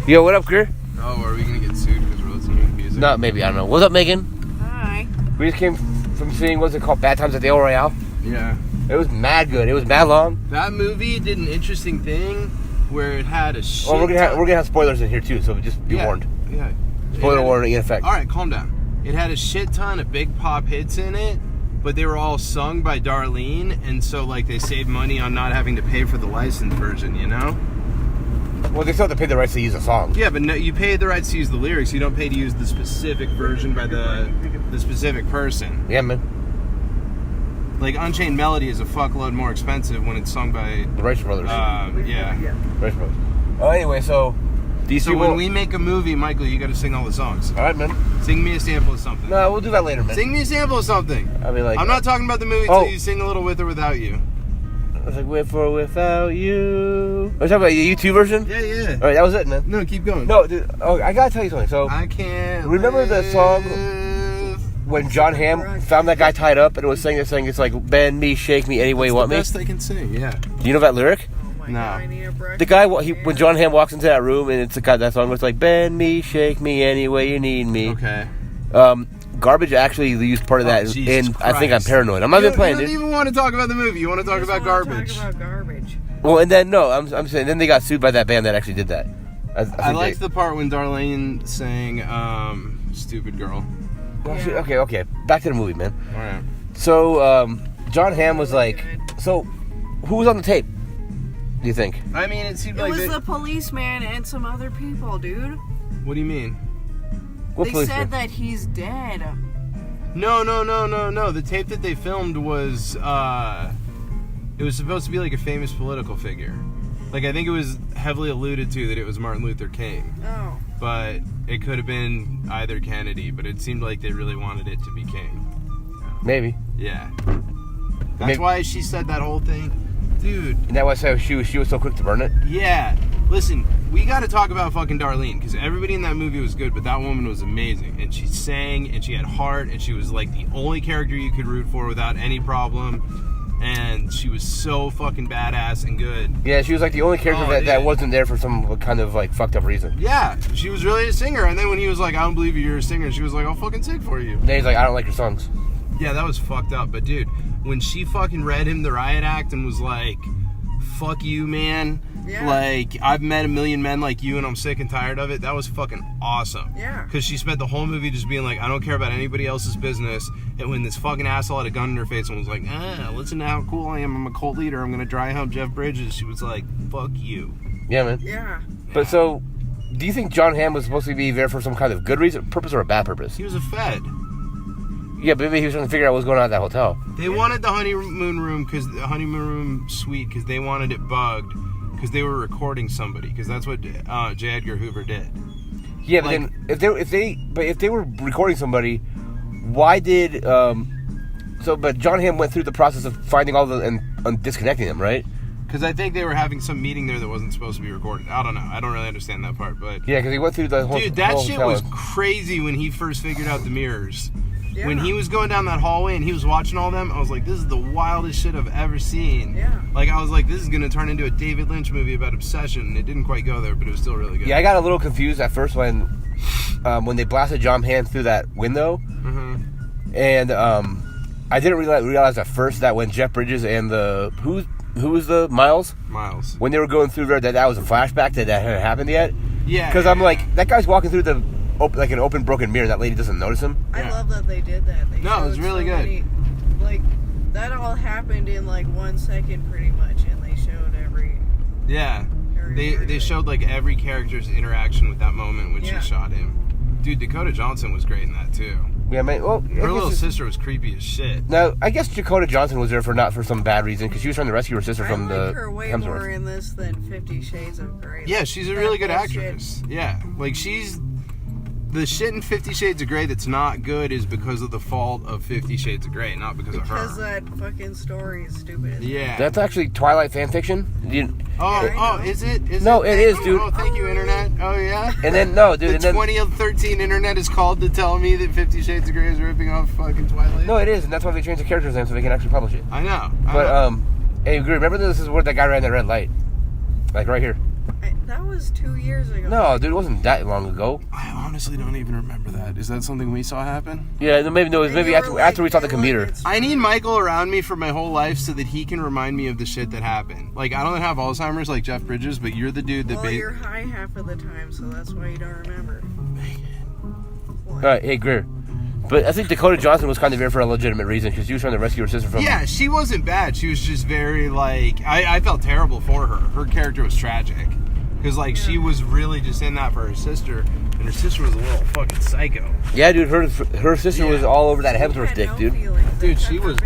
Yo, what up, Greer? Oh, are we gonna get sued because we're listening to music? No, maybe. I don't know. What's up, Megan? Hi. We just came from seeing, what's it called? Bad Times at the Royale? Yeah. It was mad good. It was mad long. That movie did an interesting thing where it had a shit. Well, we're gonna have spoilers in here too, so just be warned. Yeah. Spoiler warning in effect. All right, calm down. It had a shit ton of big pop hits in it, but they were all sung by Darlene, and so like they saved money on not having to pay for the licensed version, you know? Well, they still have to pay the rights to use the song. Yeah, but no, you pay the rights to use the lyrics. You don't pay to use the specific version by the specific person. Yeah, man. Like Unchained Melody is a fuckload more expensive when it's sung by The Rice Brothers. yeah. Rice Brothers. Oh, anyway, so these people... when we make a movie, Michael, you got to sing all the songs. All right, man. Sing me a sample of something. No, we'll do that later, man. Sing me a sample of something. I mean, like... I'm not talking about the movie until you sing a little with or without you. I was like, with or without you. Are you talking about the U2 version? Yeah, yeah. All right, that was it, man. No, keep going. No, dude. Oh, I gotta tell you something. So I can't. Remember the song when John Hamm found that guy tied up and it was saying this thing? It's like, bend me, shake me, any way you want me. That's the best they can sing. Yeah. Do you know that lyric? Oh my No. God, I need a breakfast. The guy, when John Hamm walks into that room and it's got that song, where it's like, bend me, shake me, any way you need me. Okay. Garbage actually used part of that Jesus in I Think I'm Christ. Paranoid. I'm not even playing You it. don't even want to talk about the movie. You want to talk about garbage. Talk about garbage. Well, and then, no, I'm saying, then they got sued by that band that actually did that. I liked the part when Darlene sang Stupid Girl. Okay. Back to the movie, man. All right. So, John Hamm was like, so, who was on the tape, do you think? I mean, it seemed It like... was the policeman and some other people, dude. What do you mean? What They policeman? said that he's dead. No. The tape that they filmed was, it was supposed to be like a famous political figure. Like, I think it was heavily alluded to that it was Martin Luther King. Oh. But it could have been either Kennedy, but it seemed like they really wanted it to be King. Maybe. Yeah. That's why she said that whole thing. Dude. And that was how she was so quick to burn it? Yeah. Listen, we got to talk about fucking Darlene, because everybody in that movie was good, but that woman was amazing. And she sang, and she had heart, and she was like the only character you could root for without any problem. And she was so fucking badass and good. Yeah, she was like the only character that wasn't there for some kind of like fucked up reason. Yeah, she was really a singer. And then when he was like, I don't believe you're a singer, she was like, I'll fucking sing for you. And then he's like, I don't like your songs. Yeah, that was fucked up. But dude, when she fucking read him the riot act and was like, fuck you, man. Yeah. Like, I've met a million men like you and I'm sick and tired of it. That was fucking awesome. Yeah. Because she spent the whole movie just being like, I don't care about anybody else's business. And when this fucking asshole had a gun in her face and was like, listen to how cool I am. I'm a cult leader. I'm going to dry hump Jeff Bridges. She was like, fuck you. Yeah, man. Yeah. But so, do you think John Hamm was supposed to be there for some kind of good reason, purpose, or a bad purpose? He was a Fed. Yeah, but maybe he was trying to figure out what was going on at that hotel. They wanted the honeymoon room suite because they wanted it bugged because they were recording somebody, because that's what J. Edgar Hoover did. Yeah, but then if they were recording somebody, why did but John Hamm went through the process of finding all the and disconnecting them, right? Because I think they were having some meeting there that wasn't supposed to be recorded. I don't know. I don't really understand that part, but yeah, because he went through the whole. Dude, that whole shit hotel. was crazy when he first figured out the mirrors. Yeah. When he was going down that hallway and he was watching all them, I was like, this is the wildest shit I've ever seen. Yeah. Like, I was like, this is going to turn into a David Lynch movie about obsession. And it didn't quite go there, but it was still really good. Yeah, I got a little confused at first when they blasted John Hamm through that window, and I didn't realize at first that when Jeff Bridges and who was the Miles when they were going through there that was a flashback that hadn't happened yet. Yeah. Because I'm like, that guy's walking through the like an open broken mirror, and that lady doesn't notice him. I love that they did that. They No, it was showed really so good. many- like, that all happened in like 1 second pretty much, and they showed every... Yeah. They showed like every character's interaction with that moment when she shot him. Dude, Dakota Johnson was great in that too. Yeah, man. Well, her little sister was creepy as shit. Now, I guess Dakota Johnson was there not for some bad reason, because she was trying to rescue her sister from I the like her way Hemsworth. more in this than 50 Shades of Grey. Yeah, she's a really good actress. Yeah, like she's... The shit in 50 Shades of Grey that's not good is because of the fault of 50 Shades of Grey, not because of her. Because that fucking story is stupid. Yeah. That's actually Twilight fan fiction. Is it? No, it is, dude. Oh, thank you, Internet. Oh, yeah? And then, no, dude. The and then, 2013 Internet is called to tell me that 50 Shades of Grey is ripping off fucking Twilight. no, it is, and that's why they changed the character's name so they can actually publish it. I know. But, hey, remember this is where that guy ran that red light? Like, right here. That was 2 years ago. No, dude, it wasn't that long ago. I honestly don't even remember that. Is that something we saw happen? Yeah, it was maybe after we saw the commuter. I need Michael around me for my whole life so that he can remind me of the shit that happened. Like, I don't have Alzheimer's like Jeff Bridges, but you're the dude that... Well, you're high half of the time, so that's why you don't remember. All right, hey, Greer. But I think Dakota Johnson was kind of here for a legitimate reason because she was trying to rescue her sister from... Yeah, she wasn't bad. She was just very, like... I felt terrible for her. Her character was tragic. Because, like, she was really just in that for her sister, and her sister was a little fucking psycho. Yeah, dude, her sister was all over that Hemsworth dick, dude. Dude, she was...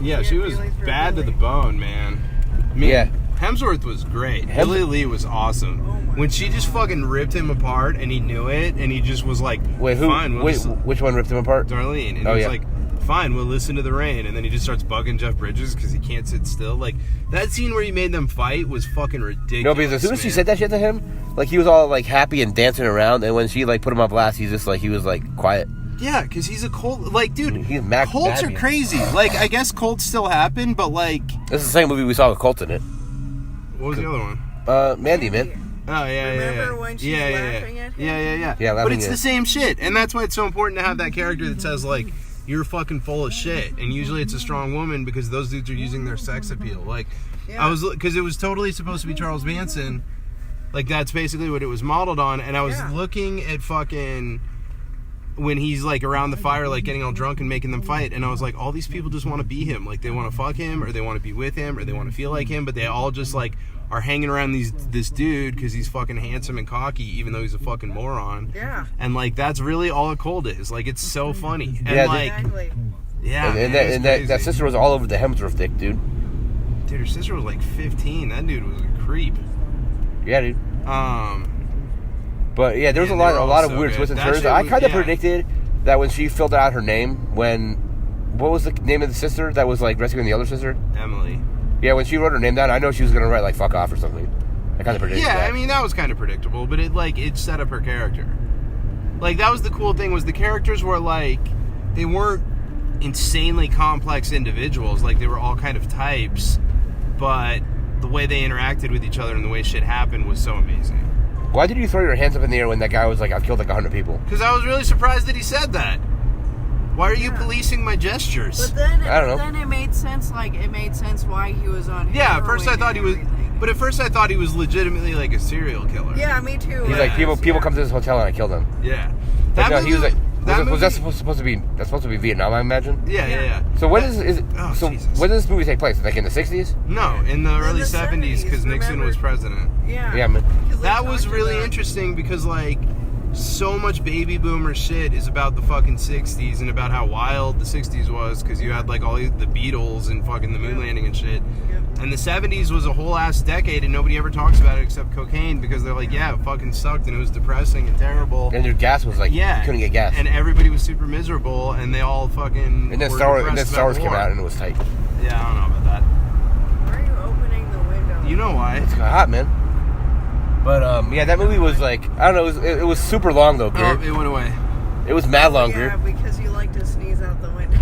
Yeah, she was bad to the bone, man. I mean, yeah. Hemsworth was great. Billy Lee was awesome. When she just fucking ripped him apart, and he knew it, and he just was like, wait, fine. Which one ripped him apart? Darlene. And he was like, fine, we'll listen to the rain. And then he just starts bugging Jeff Bridges because he can't sit still. Like, that scene where he made them fight was fucking ridiculous. No, because as soon as she said that shit to him, like, he was all, like, happy and dancing around, and when she, like, put him on blast, he was, like, quiet. Yeah, because he's a cult. Like, dude, he's cults are crazy. Like, I guess cults still happen, but, like... This is the same movie we saw with Colt in it. What was the other one? Mandy, man. Oh, yeah, Remember when she's laughing at him? Yeah, but it's the same shit. And that's why it's so important to have that character that says, like, you're fucking full of shit. And usually it's a strong woman because those dudes are using their sex appeal. Like, because it was totally supposed to be Charles Manson. Like, that's basically what it was modeled on. And I was looking at fucking... when he's, like, around the fire, like, getting all drunk and making them fight. And I was like, all these people just want to be him. Like, they want to fuck him, or they want to be with him, or they want to feel like him. But they all just, like, are hanging around this dude because he's fucking handsome and cocky, even though he's a fucking moron. Yeah. And, like, that's really all a cult is. Like, it's so funny. And, yeah, like... Exactly. Yeah, and that sister was all over the Hemsworth dick, dude. Dude, her sister was, like, 15. That dude was a creep. Yeah, dude. But yeah, there was a lot of weird twists and turns. I kind of predicted that when she filled out her name, what was the name of the sister that was like rescuing the other sister? Emily. Yeah, when she wrote her name down, I know she was gonna write like "fuck off" or something. I kind of predicted that. Yeah, I mean that was kind of predictable, but it set up her character. Like that was the cool thing was the characters were like they weren't insanely complex individuals. Like they were all kind of types, but the way they interacted with each other and the way shit happened was so amazing. Why did you throw your hands up in the air when that guy was like, "I've killed like 100 people"? Because I was really surprised that he said that. Why are you policing my gestures? But then, I don't know. Then it made sense. Like it made sense why he was on. Yeah, at first I thought he was. Everything. But at first I thought he was legitimately like a serial killer. Yeah, me too. He's like people come to this hotel and I kill them. Yeah. But no, he was like. Was that supposed to be Vietnam? I imagine. Yeah. So when when does this movie take place? Like in the 60s? No, in the early 70s because Nixon was president. Yeah. Yeah, man. That was really interesting because like so much baby boomer shit is about the fucking 60s and about how wild the 60s was because you had like all the Beatles and fucking the moon landing and shit. And the 70s was a whole ass decade and nobody ever talks about it except cocaine because they're like, yeah, it fucking sucked and it was depressing and terrible. And your gas was like, you couldn't get gas. And everybody was super miserable and they all fucking And then Star Wars came out and it was tight. Yeah, I don't know about that. Why are you opening the window? You know why. It's hot, man. But, yeah, that movie was like, I don't know, it was super long though, Greer. Oh, it went away. It was mad long, Greer. Yeah, because you like to sneeze out the window.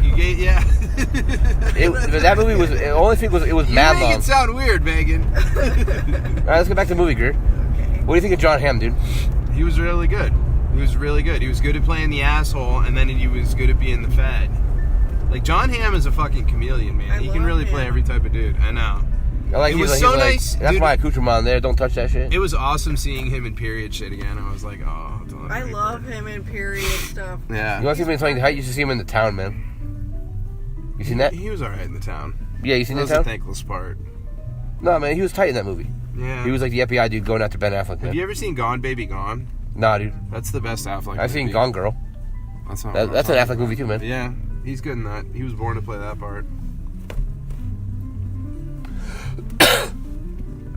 That movie was, the only thing was, it was mad long. You make it sound weird, Megan. Alright, let's get back to the movie, Greer. Okay. What do you think of John Hamm, dude? He was really good. He was really good. He was good at playing the asshole, and then he was good at being the Fed. Like, John Hamm is a fucking chameleon, man. He can really play every type of dude. I know. It was so nice. That's my accoutrement on there. Don't touch that shit. It was awesome seeing him in period shit again. I was like, oh, don't. I love him in period stuff. Yeah. You want to see him in something? How you used to see him in The Town, man? You seen that? He was alright in The Town. Yeah, you seen The Town? That was the thankless part. No, man, he was tight in that movie. Yeah. He was like the FBI dude going after Ben Affleck, man. Have you ever seen Gone Baby Gone? Nah, dude. That's the best Affleck movie. I've seen Gone Girl. That's an Affleck movie too, man. Yeah, he's good in that. He was born to play that part.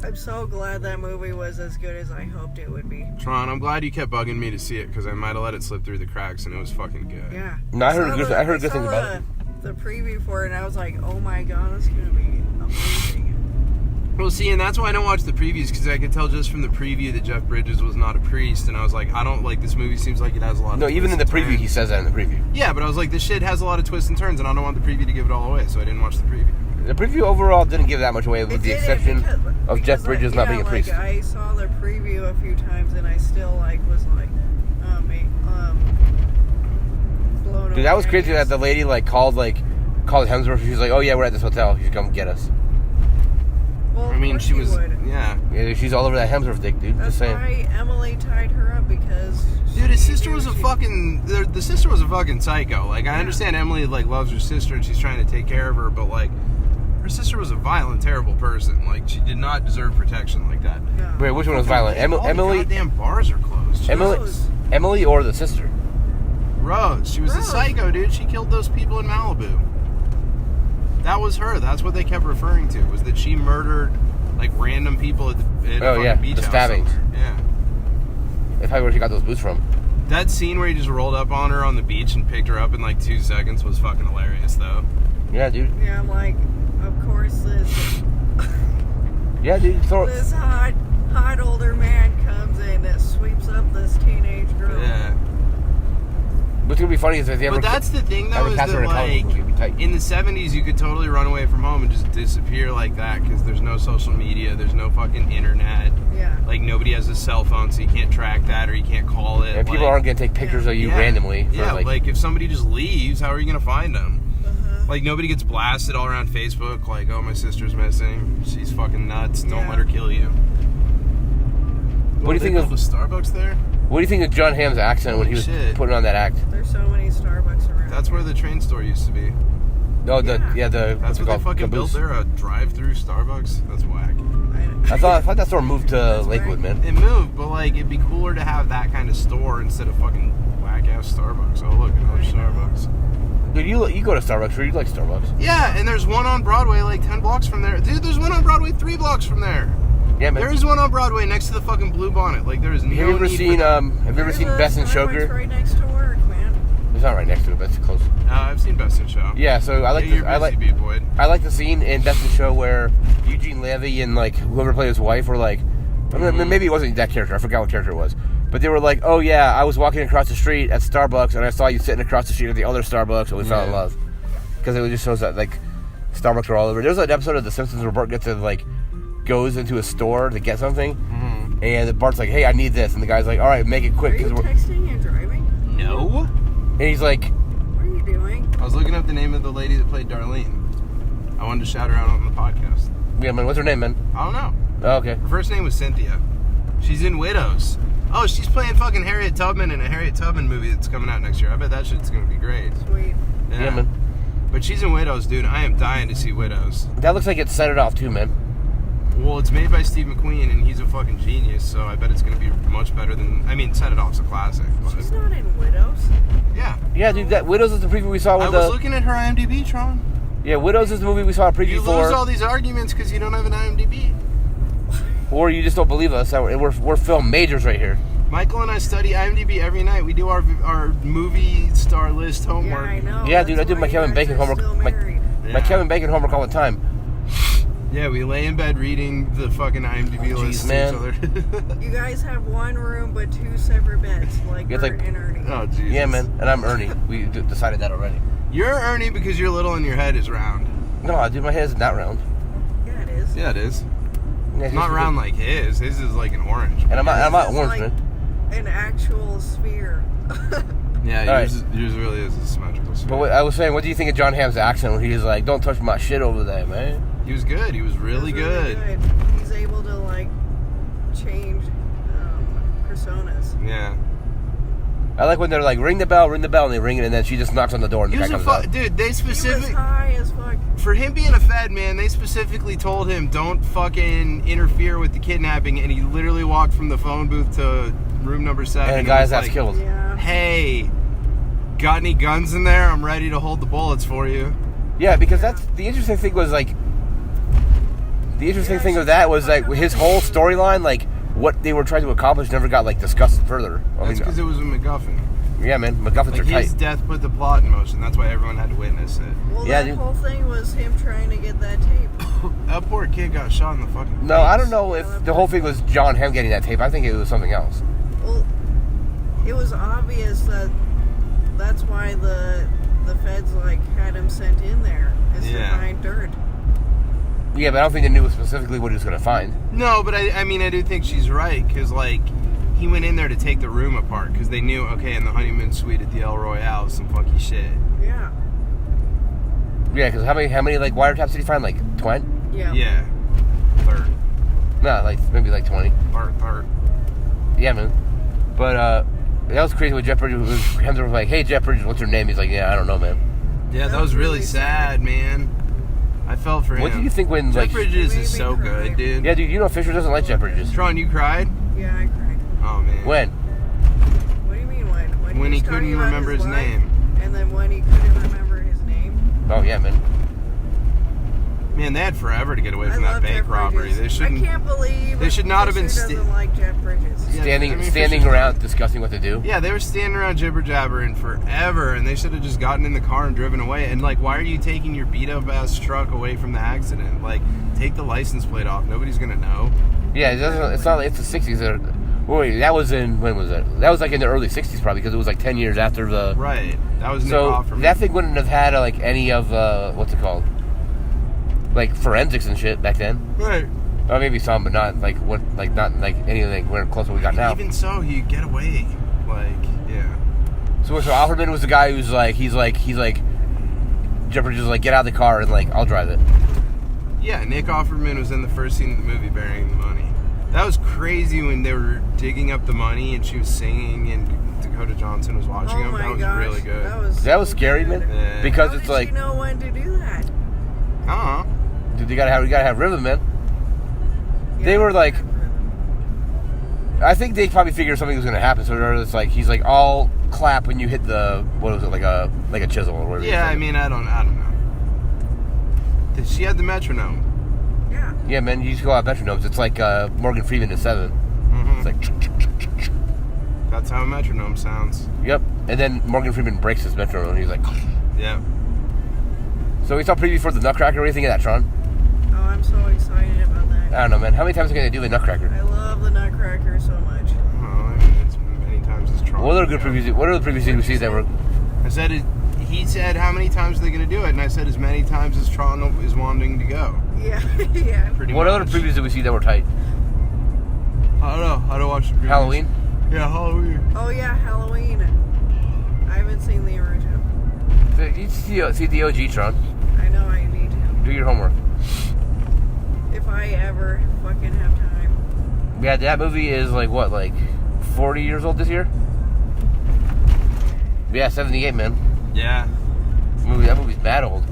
I'm so glad that movie was as good as I hoped it would be. Tron, I'm glad you kept bugging me to see it because I might have let it slip through the cracks and it was fucking good. Yeah. No, I heard good things about it. The preview for it and I was like, oh my god, it's gonna be amazing. Well, see, and that's why I don't watch the previews because I could tell just from the preview that Jeff Bridges was not a priest, and I was like, I don't like this movie. Seems like it has a lot of. No, even in the preview, he says that in the preview. Yeah, but I was like, this shit has a lot of twists and turns, and I don't want the preview to give it all away, so I didn't watch the preview. The preview overall didn't give that much away, with the exception of Jeff Bridges not being a priest. I saw the preview a few times, and I still was blown away. Dude, that was crazy that the lady called Hemsworth. She's like, "Oh yeah, we're at this hotel. You should come get us." Well, I mean, she was. would. Yeah. Yeah, she's all over that Hemsworth dick, dude. That's Just saying. why Emily tied her up, because Dude, his sister was a fucking. The sister was a fucking psycho. I understand Emily loves her sister and she's trying to take care of her, but her sister was a violent, terrible person. She did not deserve protection like that. Yeah. Wait, which one was violent? All Emily? The goddamn bars are closed. Emily or the sister? Rose. She was a psycho, dude. She killed those people in Malibu. That was her. That's what they kept referring to. Was that she murdered random people at the beach the house stabbings. somewhere. Yeah. That's probably where she got those boots from. That scene where he just rolled up on her on the beach and picked her up in 2 seconds was fucking hilarious, though. Yeah, dude. Yeah, I'm like, of course this. Yeah, dude. This hot older man comes in and sweeps up this teenage girl. Yeah. What's gonna be funny is if they ever. But that's the thing, though, is cast her in a comic movie, it'd be tight. in the 70s, you could totally run away from home and just disappear like that because there's no social media, there's no fucking internet. Yeah. Nobody has a cell phone, so you can't track that or you can't call it. And people aren't gonna take pictures of you randomly. Yeah, if somebody just leaves, how are you gonna find them? Uh-huh. Nobody gets blasted all around Facebook, oh, my sister's missing. She's fucking nuts. Don't let her kill you. What do you think of the Starbucks there? What do you think of John Hamm's accent when he was putting on that act? There's so many Starbucks around. That's where the train store used to be. No, That's what's what they called? fucking Caboose. built there, a drive-through Starbucks. That's whack. I thought that store moved to Lakewood, man. It moved, but it'd be cooler to have that kind of store instead of fucking whack-ass Starbucks. Oh, look, another Starbucks. Dude, you go to Starbucks, or you like Starbucks? Yeah, and there's one on Broadway 10 blocks from there. Dude, there's one on Broadway 3 blocks from there. Yeah, man. There is one on Broadway next to the fucking Blue Bonnet. There is no Have you ever seen Best in Show? Starbucks right next to work, man. It's not right next to it, but it's close. I've seen Best in Show. Yeah, so I like the scene in Best in Show where Eugene Levy and whoever played his wife were maybe it wasn't that character. I forgot what character it was. But they were "Oh yeah, I was walking across the street at Starbucks and I saw you sitting across the street at the other Starbucks and we fell in love." Because it just shows that Starbucks are all over. There's an episode of The Simpsons where Bart gets to goes into a store to get something, and Bart's like, "Hey, I need this," and the guy's like, "All right, make it quick." Are you texting and driving? No. And he's like, "What are you doing?" I was looking up the name of the lady that played Darlene. I wanted to shout her out on the podcast. "Yeah, man, what's her name, man?" I don't know. Oh, okay. Her first name was Cynthia. She's in Widows. Oh, she's playing fucking Harriet Tubman in a Harriet Tubman movie that's coming out next year. I bet that shit's gonna be great. Sweet. Yeah, man. But she's in Widows, dude. I am dying to see Widows. That looks like it set it off too, man. Well, it's made by Steve McQueen, and he's a fucking genius, so I bet it's going to be much better than... Set It Off's a classic. But She's not in Widows. Yeah. Yeah, dude, that Widows is the preview we saw with I was looking at her IMDb, Tron. Yeah, Widows is the movie we saw a preview You for. lose all these arguments because you don't have an IMDb. Or you just don't believe us. We're film majors right here. Michael and I study IMDb every night. We do our movie star list homework. Yeah, I know. Yeah, dude, I do my Kevin Bacon homework. My Kevin Bacon homework all the time. Yeah, we lay in bed reading the fucking IMDb list. Man. You guys have one room but 2 separate beds, Bert and Ernie. Oh, Jesus. Yeah, man, and I'm Ernie. We decided that already. You're Ernie because you're little and your head is round. No, dude, my head isn't that round. Yeah, it is. Yeah, it is. Yeah, It's not round like his. His is like an orange. And I'm not This is orange, man. an actual sphere. Yeah, All yours really is a symmetrical sphere. But I was saying, what do you think of John Hamm's accent when he was like, "Don't touch my shit over there, man"? He was good. He was really good. He's able to change personas. Yeah. I like when they're like, ring the bell, and they ring it, and then she just knocks on the door and the guy comes out. Dude, they He was specifically... high as fuck. For him being a Fed, man, they specifically told him, don't fucking interfere with the kidnapping, and he literally walked from the phone booth to room number 7. And a guy's ass killed. Yeah. Hey, got any guns in there? I'm ready to hold the bullets for you. Yeah, because that's the interesting thing was thing of that was his whole storyline, what they were trying to accomplish never got discussed further. That's because it was a MacGuffin. Yeah, man, MacGuffins are tight. His death put the plot in motion. That's why everyone had to witness it. Well, Yeah, that dude. whole thing was him trying to get that tape. That poor kid got shot in the fucking No, face. I don't know if the whole thing was John Hamm getting that tape. I think it was something else. Well, it was obvious that's why the feds had him sent in there is to find dirt. Yeah, but I don't think they knew specifically what he was going to find. No, but I mean, I do think she's right, because, like, he went in there to take the room apart, because they knew, okay, in the honeymoon suite at the El Royale is some funky shit. Yeah. Yeah, because how many like wiretaps did he find? Like 20? Yeah. Yeah. Third. No, like maybe like 20. Third. Yeah, man. But that was crazy when Jeff Bridges Hemsworth was like, "Hey, Jeff Bridges, what's your name?" He's like, "Yeah, I don't know, man." Yeah, that was really sad, man. I felt for him. What do you think when Jeff like Bridges Made is me so cry. good, dude. Yeah, dude, you know Fisher doesn't like Jeff Bridges. Tron, you cried? Yeah, I cried. Oh man. When? What do you mean when? When he was talking couldn't about remember his wife, name. And then when he couldn't remember his name. Oh yeah, man. Man, they had forever to get away from I that love bank Jeff robbery. Bridges. They shouldn't. I can't believe they should not have been Fisher doesn't like Jeff Bridges. Yeah, Standing I mean, standing Fisher's around discussing what to do. Yeah, they were standing around jibber jabbering forever, and they should have just gotten in the car and driven away. And like, why are you taking your beat up ass truck away from the accident? Like, take the license plate off. Nobody's gonna know. Yeah, it doesn't. It's not. It's the '60s. Wait, that was in when was it? That was like in the early '60s, probably, because it was like 10 years after the. Right. That was Nick So Offerman. that thing wouldn't have had like any of what's it called? Like forensics and shit back then. Right. Or maybe some, but not like what, like not like anything where close to what we got now. Even so, you get away. Like, yeah. So Offerman was the guy who's like, he's like, Jeff Bridges was like, get out of the car and like, I'll drive it. Yeah, Nick Offerman was in the first scene of the movie burying the money. That was crazy when they were digging up the money and she was singing and Dakota Johnson was watching Oh them. my That was gosh, really good. That was scary, man. Yeah. Because How it's did like, you know when to do that? dude, you gotta have rhythm, man. Yeah, They were like, I remember. I think they probably figured something was gonna happen. So it's like, he's like, I'll clap when you hit the, what was it, like a chisel or whatever. Yeah, I mean, I don't know. She had the metronome. Yeah. Yeah, man, you just go out metronomes. It's like Morgan Freeman in 7. Mm-hmm. It's like, That's how a metronome sounds. yep. And then Morgan Freeman breaks his metronome and he's like, Yeah. so we saw preview for the Nutcracker. What do you think of that, Tron? Oh, I'm so excited about that. I don't know, man. How many times are they going to do the Nutcracker? I love the Nutcracker so much. Well, I mean, it's many times as Tron. What other good previews? What other previews did we see that were? I said it. He said, how many times are they going to do it? And I said, as many times as Tron is wanting to go. Yeah, yeah. Pretty What much. other previews did we see that were tight? I don't know. I don't watch the previews. Halloween. Yeah, Halloween. Oh yeah, Halloween. I haven't seen the original. You see the OG, Tron. I know I need to. Do your homework. If I ever fucking have time. Yeah, that movie is like what, like 40 years old this year? Yeah, 78, man. Yeah. That movie's bad old.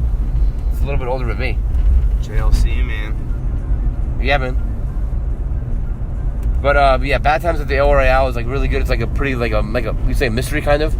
It's a little bit older than me. JLC, man. Yeah, man. But yeah, Bad Times at the El Royale is like really good. It's like a pretty like a we say mystery kind of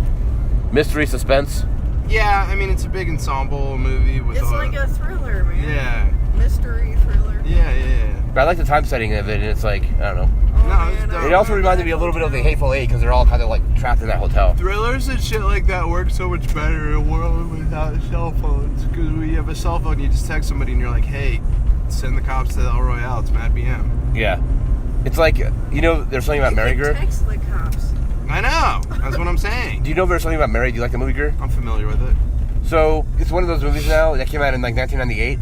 mystery suspense. Yeah, I mean, it's a big ensemble movie with It's like a thriller, man. Yeah. Mystery thriller. Yeah. But I like the time setting of it, and it's like I don't know. Oh, No, it's man, dope. I It also love reminded that me a little bit of the hotel. Hateful Eight because they're all kind of like trapped in that hotel. Thrillers and shit like that work so much better in a world without cell phones. Because when you have a cell phone, you just text somebody and you're like, hey, send the cops to the El Royale. It's Mad BM. Yeah, it's like there's something about Mary You Girl. can text the cops. I know. That's what I'm saying. Do you know there's something about Mary? Do you like the movie Girl? I'm familiar with it. So it's one of those movies now that came out in like 1998,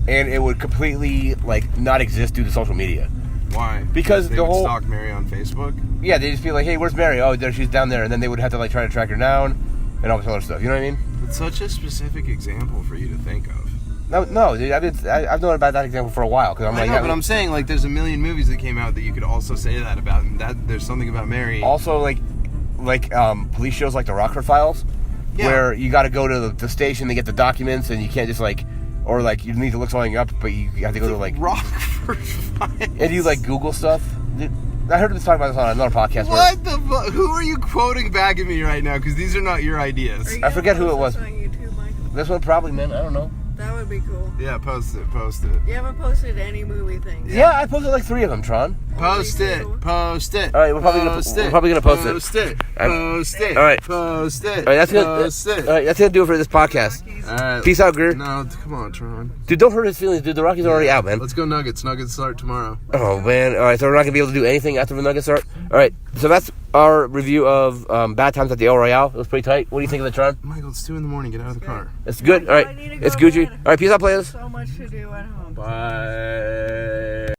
and it would completely like not exist due to social media. Why? Because they the would whole- stalk Mary on Facebook. Yeah, they just be like, hey, where's Mary? Oh, there she's down there, and then they would have to like try to track her down and all this other stuff. You know what I mean? It's such a specific example for you to think of. No, dude. I've known about that example for a while because I'm I like, know, but I'm saying like there's a million movies that came out that you could also say that about, and that there's something about Mary. also like police shows like the Rockford Files, Yeah. where you got to go to the station to get the documents, and you can't just like, or like you need to look something up, but you have to go to like, Rockford Files. and you like Google stuff. Dude, I heard this talk about this on another podcast. What the fuck? Who are you quoting back at me right now? Because these are not your ideas. Are you I forget gonna who it post was. this on YouTube, Michael? This one probably, man. I don't know. That would be cool. Yeah, post it. You haven't posted any movie things. Yeah, I posted like 3 of them, Tron. Post it. Post it. All right, we're probably gonna post it. Post it. I'm- Post it. All right. Post it. All right, that's Post gonna. it. All right, that's gonna do it for this podcast. All right. Peace out, Greer. No, come on, Tron. Dude, don't hurt his feelings, dude. The Rockies are already out, man. Let's go Nuggets. Nuggets start tomorrow. Oh man! All right, so we're not gonna be able to do anything after the Nuggets start. All right, so that's our review of Bad Times at the El Royale. It was pretty tight. What do you think of the Tron? Michael, it's 2 a.m. Get out of the car. It's good. All I right, need to go it's to Gucci. bed. All right, peace out, players. So much to do at home. Bye.